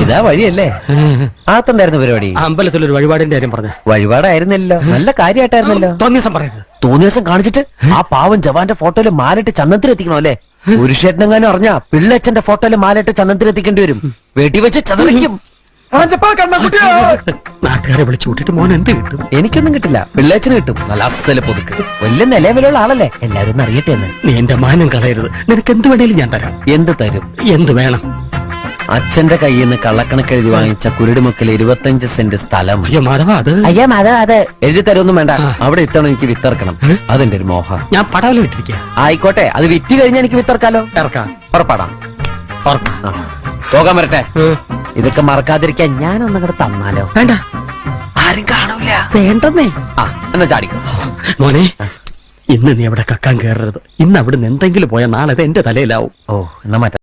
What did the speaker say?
ഇതാ വഴിയല്ലേ? ആത്തെന്തായിരുന്നു പരിപാടി? അമ്പലത്തിലൊരു വഴിപാടിന്റെ കാര്യം പറഞ്ഞ. വഴിപാടായിരുന്നല്ലോ, നല്ല കാര്യമായിട്ടായിരുന്നല്ലോ. തോന്നിയ പറയരുത്. തോന്നിയ ദിവസം കാണിച്ചിട്ട് ആ പാവം ജവാന്റെ ഫോട്ടോയില് മാലിട്ട് ചന്ദനത്തിലെത്തിക്കണോ അല്ലേ? പുരുഷേട്ടനെങ്ങാനും അറിഞ്ഞാ പിള്ളച്ചന്റെ ഫോട്ടോയില് മാലിട്ട് ചന്ദനത്തിലെത്തിക്കേണ്ടി വരും. വെടി വെച്ച് ചതറിക്കും. നാട്ടുകാരെ വിളിച്ചു കൂട്ടിട്ട് മോൻ എന്ത് കിട്ടും? എനിക്കൊന്നും കിട്ടില്ല, പിള്ളേച്ചന് കിട്ടും. നല്ല അസല് പുതുക്ക്, വലിയ നിലവിലുള്ള ആളല്ലേ, എല്ലാരും ഒന്ന് അറിയട്ടെ എന്ന്. നീ എന്റെ മാനം കളയരുത്. നിനക്ക് എന്ത് വേണേലും ഞാൻ തരാം. എന്ത് തരും? എന്ത് വേണം? അച്ഛന്റെ കയ്യിൽ നിന്ന് കള്ളക്കണക്ക് എഴുതി വാങ്ങിച്ച കുരുടിമുക്കിൽ 25 സെന്റ് സ്ഥലം. അയ്യോ മാധവ, അത് അയ്യാ അത് എഴുതി തരൊന്നും വേണ്ട. അവിടെ ഇത്തവണ എനിക്ക് വിത്തറക്കണം, അതെന്റെ ഒരു മോഹം. ഞാൻ പടാവലം ഇട്ടിരിക്കുക. ആയിക്കോട്ടെ, അത് വിറ്റ് കഴിഞ്ഞാൽ എനിക്ക് വിത്തറക്കാലോ. ഇറക്കാം. പുറപ്പാടാം. പോകാൻ വരട്ടെ. ഇതൊക്കെ മറക്കാതിരിക്കാൻ ഞാനൊന്നും കൂടെ തന്നാലോ? വേണ്ട, ആരും കാണൂല. വേണ്ടെന്നേ. എന്നാ ചാടിക്കോ മോനെ. ഇന്ന് നീ അവിടെ കക്കാൻ കയറരുത്. ഇന്ന് അവിടുന്ന് എന്തെങ്കിലും പോയാൽ നാളെ എന്റെ തലയിലാവും. ഓ, എന്നാ മാറ്റാം.